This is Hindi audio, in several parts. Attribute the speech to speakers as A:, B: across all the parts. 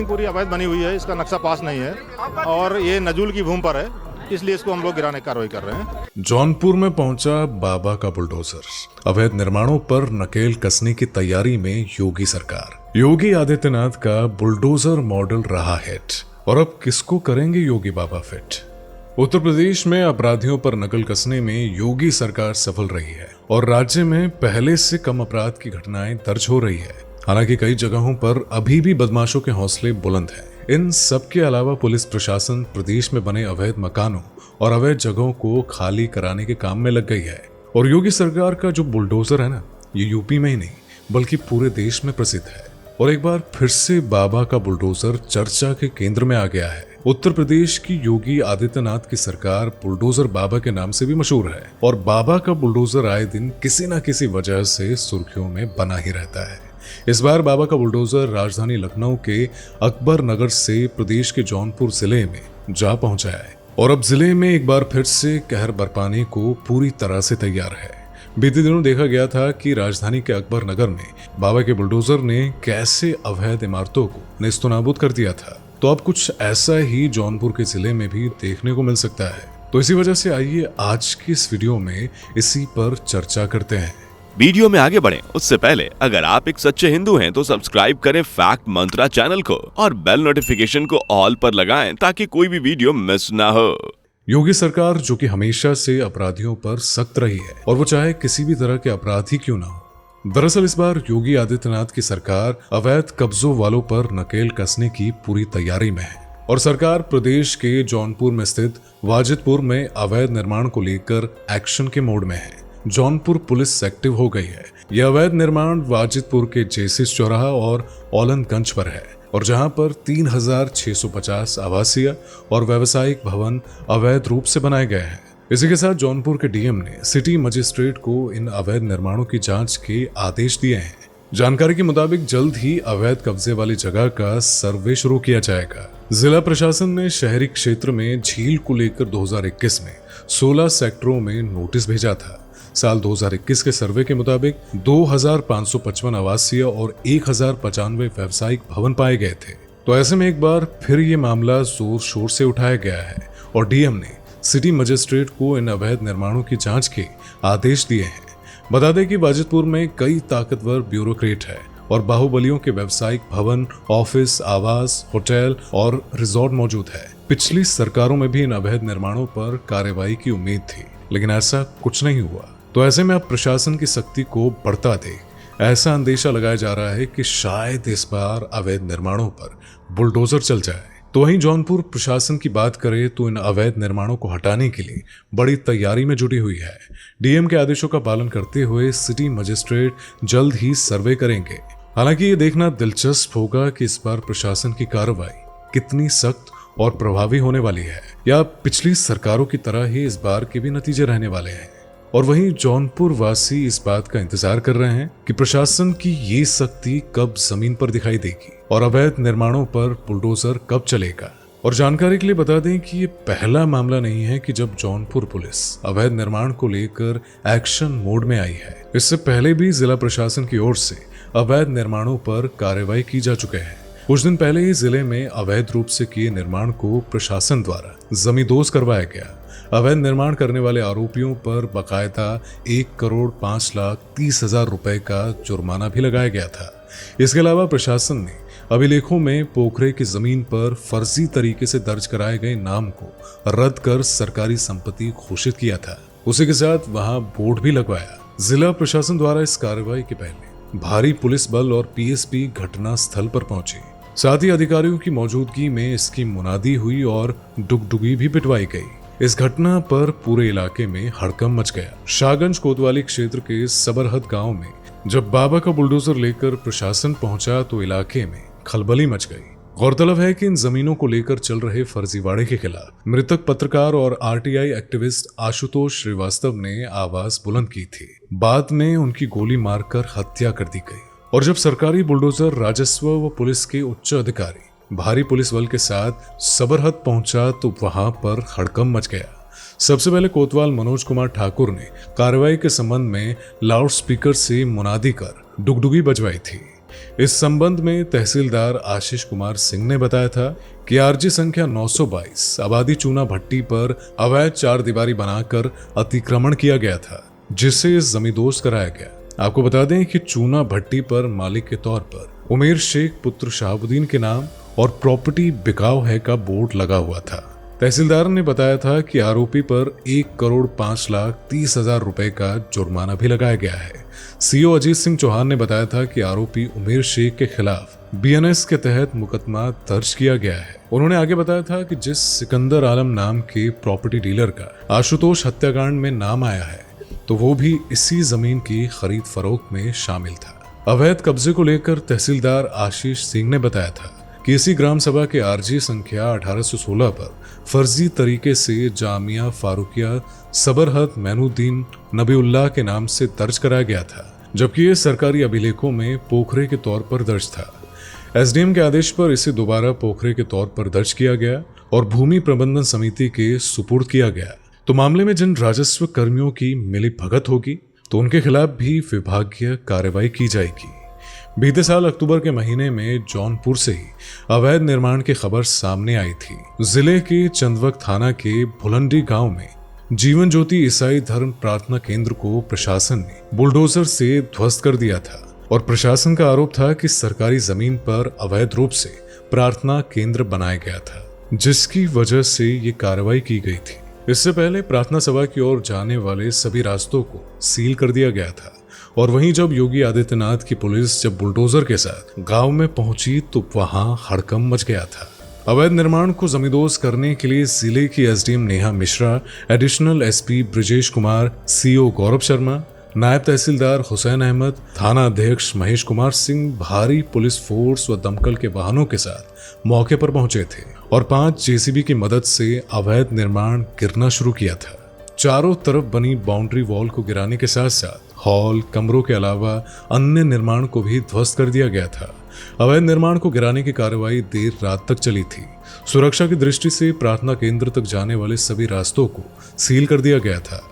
A: पूरी अवैध बनी हुई है, इसका नक्शा पास नहीं है और ये नजूल की भूमि पर है, इसलिए इसको हम लोग गिराने की कार्रवाई कर रहे हैं।
B: जौनपुर में पहुंचा बाबा का बुलडोजर। अवैध निर्माणों पर नकेल कसने की तैयारी में योगी सरकार। योगी आदित्यनाथ का बुलडोजर मॉडल रहा हिट, और अब किसको करेंगे योगी बाबा फिट। उत्तर प्रदेश में अपराधियों पर नकल कसने में योगी सरकार सफल रही है और राज्य में पहले से कम अपराध की घटनाएं दर्ज हो रही है। हालांकि कई जगहों पर अभी भी बदमाशों के हौसले बुलंद हैं। इन सब के अलावा पुलिस प्रशासन प्रदेश में बने अवैध मकानों और अवैध जगहों को खाली कराने के काम में लग गई है। और योगी सरकार का जो बुलडोजर है ना, ये यूपी में ही नहीं बल्कि पूरे देश में प्रसिद्ध है। और एक बार फिर से बाबा का बुलडोजर चर्चा के केंद्र में आ गया है। उत्तर प्रदेश की योगी आदित्यनाथ की सरकार बुलडोजर बाबा के नाम से भी मशहूर है और बाबा का बुलडोजर आए दिन किसी न किसी वजह से सुर्खियों में बना ही रहता है। इस बार बाबा का बुलडोजर राजधानी लखनऊ के अकबर नगर से प्रदेश के जौनपुर जिले में जा पहुंचा है और अब जिले में एक बार फिर से कहर बरपाने को पूरी तरह से तैयार है। बीते दिनों देखा गया था कि राजधानी के अकबर नगर में बाबा के बुलडोजर ने कैसे अवैध इमारतों को नेस्तनाबूद कर दिया था। तो अब कुछ ऐसा ही जौनपुर के जिले में भी देखने को मिल सकता है। तो इसी वजह से आइए आज की इस वीडियो में इसी पर चर्चा करते हैं।
C: वीडियो में आगे बढ़ें उससे पहले अगर आप एक सच्चे हिंदू हैं तो सब्सक्राइब करें फैक्ट मंत्रा चैनल को और बेल नोटिफिकेशन को ऑल पर लगाएं ताकि कोई भी वीडियो मिस ना हो।
B: योगी सरकार जो कि हमेशा से अपराधियों पर सख्त रही है और वो चाहे किसी भी तरह के अपराध ही क्यों ना हो। दरअसल इस बार योगी आदित्यनाथ की सरकार अवैध कब्जों वालों पर नकेल कसने की पूरी तैयारी में है और सरकार प्रदेश के जौनपुर में स्थित वाजिदपुर में अवैध निर्माण को लेकर एक्शन के मोड में है। जौनपुर पुलिस एक्टिव हो गई है। यह अवैध निर्माण वाजिदपुर के जेसिस चौराहा और औलंदगंज पर है और जहां पर 3650 आवासीय और व्यावसायिक भवन अवैध रूप से बनाए गए हैं। इसी के साथ जौनपुर के डीएम ने सिटी मजिस्ट्रेट को इन अवैध निर्माणों की जांच के आदेश दिए हैं। जानकारी के मुताबिक जल्द ही अवैध कब्जे वाली जगह का सर्वे शुरू किया जाएगा। जिला प्रशासन ने शहरी क्षेत्र में झील को लेकर 2021 में 16 सेक्टरों में नोटिस भेजा था। साल 2021 के सर्वे के मुताबिक 2555 आवासीय और 1095 व्यावसायिक भवन पाए गए थे। तो ऐसे में एक बार फिर ये मामला जोर शोर से उठाया गया है और डीएम ने सिटी मजिस्ट्रेट को इन अवैध निर्माणों की जांच के आदेश दिए हैं। बता दें कि वाजिदपुर में कई ताकतवर ब्यूरोक्रेट है और बाहुबलियों के व्यावसायिक भवन, ऑफिस, आवास, होटल और रिजॉर्ट मौजूद है। पिछली सरकारों में भी इन अवैध निर्माणों पर कार्रवाई की उम्मीद थी, लेकिन ऐसा कुछ नहीं हुआ। तो ऐसे में अब प्रशासन की सख्ती को बढ़ता देख ऐसा अंदेशा लगाया जा रहा है कि शायद इस बार अवैध निर्माणों पर बुलडोजर चल जाए। तो वहीं जौनपुर प्रशासन की बात करें तो इन अवैध निर्माणों को हटाने के लिए बड़ी तैयारी में जुटी हुई है। डीएम के आदेशों का पालन करते हुए सिटी मजिस्ट्रेट जल्द ही सर्वे करेंगे। हालांकि ये देखना दिलचस्प होगा कि इस बार प्रशासन की कार्रवाई कितनी सख्त और प्रभावी होने वाली है या पिछली सरकारों की तरह ही इस बार के भी नतीजे रहने वाले हैं। और वहीं जौनपुर वासी इस बात का इंतजार कर रहे हैं कि प्रशासन की ये सख्ती कब जमीन पर दिखाई देगी और अवैध निर्माणों पर बुलडोजर कब चलेगा। और जानकारी के लिए बता दें कि ये पहला मामला नहीं है कि जब जौनपुर पुलिस अवैध निर्माण को लेकर एक्शन मोड में आई है। इससे पहले भी जिला प्रशासन की ओर से अवैध निर्माणों पर कार्रवाई की जा चुके हैं। कुछ दिन पहले ही जिले में अवैध रूप से किए निर्माण को प्रशासन द्वारा जमींदोज करवाया गया। अवैध निर्माण करने वाले आरोपियों पर बकायदा 1,05,30,000 रुपए का जुर्माना भी लगाया गया था। इसके अलावा प्रशासन ने अभिलेखों में पोखरे की जमीन पर फर्जी तरीके से दर्ज कराए गए नाम को रद्द कर सरकारी संपत्ति घोषित किया था। उसी के साथ वहां बोर्ड भी लगवाया। जिला प्रशासन द्वारा इस कार्रवाई के पहले भारी पुलिस बल और पीएसपी घटना स्थल पर पहुंचे। साथ ही अधिकारियों की मौजूदगी में इसकी मुनादी हुई और डुगडुगी भी पिटवाई गई। इस घटना पर पूरे इलाके में हड़कंप मच गया। शाहगंज कोतवाली क्षेत्र के सबरहद गांव में जब बाबा का बुलडोजर लेकर प्रशासन पहुंचा तो इलाके में खलबली मच गई। गौरतलब है कि इन जमीनों को लेकर चल रहे फर्जीवाड़े के खिलाफ मृतक पत्रकार और आरटीआई एक्टिविस्ट आशुतोष श्रीवास्तव ने आवाज बुलंद की थी। बाद में उनकी गोली मारकर हत्या कर दी गई। और जब सरकारी बुलडोजर राजस्व व पुलिस के उच्च अधिकारी भारी पुलिस बल के साथ सबरहद पहुंचा तो वहां पर हड़कंप मच गया। सबसे पहले कोतवाल मनोज कुमार ठाकुर ने कार्रवाई के संबंध में लाउड स्पीकर से मुनादी कर डुगडुगी बजवाई थी। इस संबंध में तहसीलदार आशीष कुमार सिंह ने बताया था कि आरजी संख्या 922 आबादी चूना भट्टी पर अवैध चार दीवारी बनाकर अतिक्रमण किया गया था, जिसे जमींदोज कराया गया। आपको बता दें कि चूना भट्टी पर मालिक के तौर पर उमेर शेख पुत्र शहाबुद्दीन के नाम और प्रॉपर्टी बिकाऊ है का बोर्ड लगा हुआ था। तहसीलदार ने बताया था कि आरोपी पर 1,05,30,000 रुपए का जुर्माना भी लगाया गया है। सीओ अजीत सिंह चौहान ने बताया था कि आरोपी उमेर शेख के खिलाफ बीएनएस के तहत मुकदमा दर्ज किया गया है। उन्होंने आगे बताया था कि जिस सिकंदर आलम नाम के प्रॉपर्टी डीलर का आशुतोष हत्याकांड में नाम आया है, तो वो भी इसी जमीन की खरीद फरोख्त में शामिल था। अवैध कब्जे को लेकर तहसीलदार आशीष सिंह ने बताया था कि इसी ग्राम सभा के आरजी संख्या 1816 पर फर्जी तरीके से जामिया फारूकिया सबरहद मैनुद्दीन नबीउल्लाह के नाम से दर्ज कराया गया था, जबकि ये सरकारी अभिलेखों में पोखरे के तौर पर दर्ज था। एसडीएम के आदेश पर इसे दोबारा पोखरे के तौर पर दर्ज किया गया और भूमि प्रबंधन समिति के सुपुर्द किया गया। तो मामले में जिन राजस्व कर्मियों की मिलीभगत होगी, तो उनके खिलाफ भी विभागीय कार्रवाई की जाएगी। बीते साल अक्टूबर के महीने में जौनपुर से ही अवैध निर्माण की खबर सामने आई थी। जिले के चंदवक थाना के भुलंडी गांव में जीवन ज्योति ईसाई धर्म प्रार्थना केंद्र को प्रशासन ने बुलडोजर से ध्वस्त कर दिया था और प्रशासन का आरोप था कि सरकारी जमीन पर अवैध रूप से प्रार्थना केंद्र बनाया गया था, जिसकी वजह से ये कार्रवाई की गई थी। इससे पहले प्रार्थना सभा की ओर जाने वाले सभी रास्तों को सील कर दिया गया था और वहीं जब योगी आदित्यनाथ की पुलिस जब बुलडोजर के साथ गांव में पहुंची तो वहां हड़कंप मच गया था। अवैध निर्माण को जमींदोज करने के लिए जिले की SDM Neha Mishra, additional SP Brijesh Kumar, CO Gaurav Sharma, नायब तहसीलदार हुसैन अहमद, थाना अध्यक्ष महेश कुमार सिंह भारी पुलिस फोर्स व दमकल के वाहनों के साथ मौके पर पहुंचे थे और 5 जेसीबी की मदद से अवैध निर्माण गिरना शुरू किया था। चारों तरफ बनी बाउंड्री वॉल को गिराने के साथ साथ हॉल, कमरों के अलावा अन्य निर्माण को भी ध्वस्त कर दिया गया था। अवैध निर्माण को गिराने की कार्रवाई देर रात तक चली थी। सुरक्षा की दृष्टि से प्रार्थना केंद्र तक जाने वाले सभी रास्तों को सील कर दिया गया था।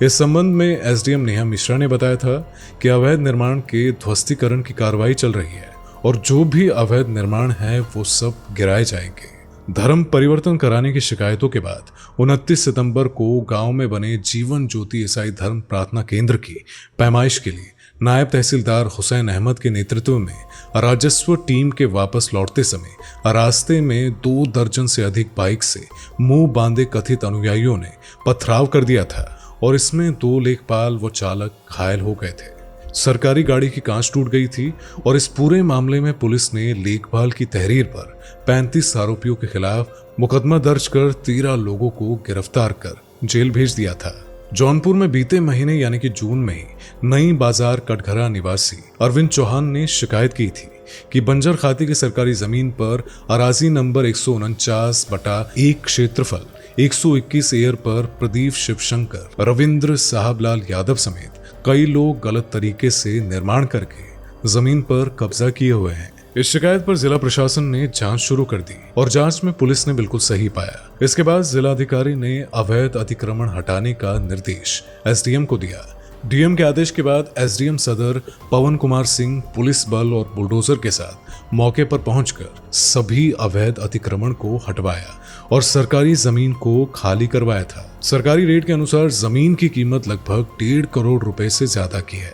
B: इस संबंध में एसडीएम नेहा मिश्रा ने बताया था कि अवैध निर्माण के ध्वस्तीकरण की कार्रवाई चल रही है और जो भी अवैध निर्माण है वो सब गिराए जाएंगे। धर्म परिवर्तन कराने की शिकायतों के बाद 29 सितंबर को गांव में बने जीवन ज्योति ईसाई धर्म प्रार्थना केंद्र की पैमाइश के लिए नायब तहसीलदार हुसैन अहमद के नेतृत्व में राजस्व टीम के वापस लौटते समय रास्ते में 2 दर्जन से अधिक बाइक से मुंह बांधे कथित अनुयायियों ने पथराव कर दिया था और इसमें 2 लेखपाल व चालक घायल हो गए थे। सरकारी गाड़ी की कांच टूट गई थी और इस पूरे मामले में पुलिस ने लेखपाल की तहरीर पर 35 आरोपियों के खिलाफ मुकदमा दर्ज कर 13 लोगों को गिरफ्तार कर जेल भेज दिया था। जौनपुर में बीते महीने यानी कि जून में ही नई बाजार कटघरा निवासी अरविंद चौहान ने शिकायत की थी कि बंजर खाती की सरकारी जमीन पर अराजी नंबर 149/1 क्षेत्रफल 121 एयर पर प्रदीप शिवशंकर, रविंद्र साहबलाल यादव समेत कई लोग गलत तरीके से निर्माण करके जमीन पर कब्जा किए हुए हैं। इस शिकायत पर जिला प्रशासन ने जांच शुरू कर दी और जांच में पुलिस ने बिल्कुल सही पाया। इसके बाद जिलाधिकारी ने अवैध अतिक्रमण हटाने का निर्देश एसडीएम को दिया। डीएम के आदेश के बाद एसडीएम सदर पवन कुमार सिंह पुलिस बल और बुलडोजर के साथ मौके पर पहुंचकर सभी अवैध अतिक्रमण को हटवाया और सरकारी जमीन को खाली करवाया था। सरकारी रेट के अनुसार जमीन की कीमत लगभग 1.5 करोड़ रुपए से ज्यादा की है।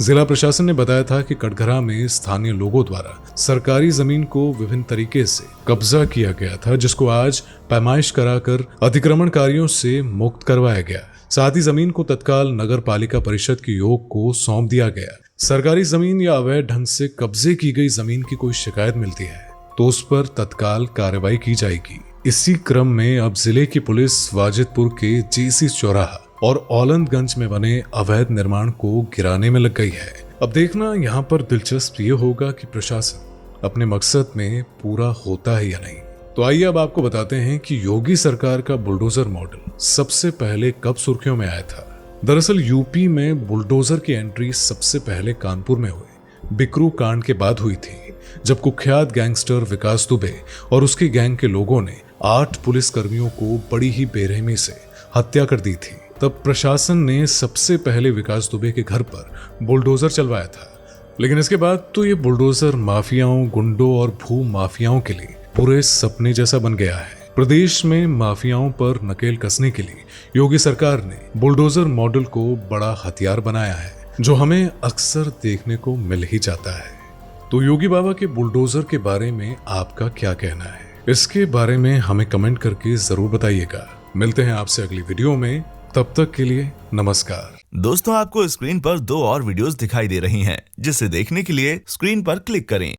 B: जिला प्रशासन ने बताया था कि कटघरा में स्थानीय लोगों द्वारा सरकारी जमीन को विभिन्न तरीके से कब्जा किया गया था, जिसको आज पैमाइश कराकर अतिक्रमणकारियों से मुक्त करवाया गया। साथ ही जमीन को तत्काल नगर पालिका परिषद के योग को सौंप दिया गया। सरकारी जमीन या अवैध ढंग से कब्जे की गई जमीन की कोई शिकायत मिलती है तो उस पर तत्काल कार्रवाई की जाएगी। इसी क्रम में अब जिले की पुलिस वाजिदपुर के जेसी चौराहा और औलंदगंज में बने अवैध निर्माण को गिराने में लग गई है। अब देखना यहाँ पर दिलचस्प ये होगा कि प्रशासन अपने मकसद में पूरा होता है या नहीं। तो आइए अब आपको बताते हैं कि योगी सरकार का बुलडोजर मॉडल सबसे पहले कब सुर्खियों में आया था। दरअसल यूपी में बुलडोजर की एंट्री सबसे पहले कानपुर में हुई बिकरू कांड के बाद हुई थी, जब कुख्यात गैंगस्टर विकास दुबे और उसकी गैंग के लोगों ने 8 पुलिस कर्मियों को बड़ी ही बेरहमी से हत्या कर दी थी। तब प्रशासन ने सबसे पहले विकास दुबे के घर पर बुलडोजर चलवाया था, लेकिन इसके बाद तो ये बुलडोजर माफियाओं, गुंडों और भू माफियाओं के लिए पूरे सपने जैसा बन गया है। प्रदेश में माफियाओं पर नकेल कसने के लिए योगी सरकार ने बुलडोजर मॉडल को बड़ा हथियार बनाया है, जो हमें अक्सर देखने को मिल ही जाता है। तो योगी बाबा के बुलडोजर के बारे में आपका क्या कहना है, इसके बारे में हमें कमेंट करके जरूर बताइएगा। मिलते हैं आपसे अगली वीडियो में, तब तक के लिए नमस्कार।
D: दोस्तों, आपको स्क्रीन पर 2 और वीडियोस दिखाई दे रही हैं, जिसे देखने के लिए स्क्रीन पर क्लिक करें।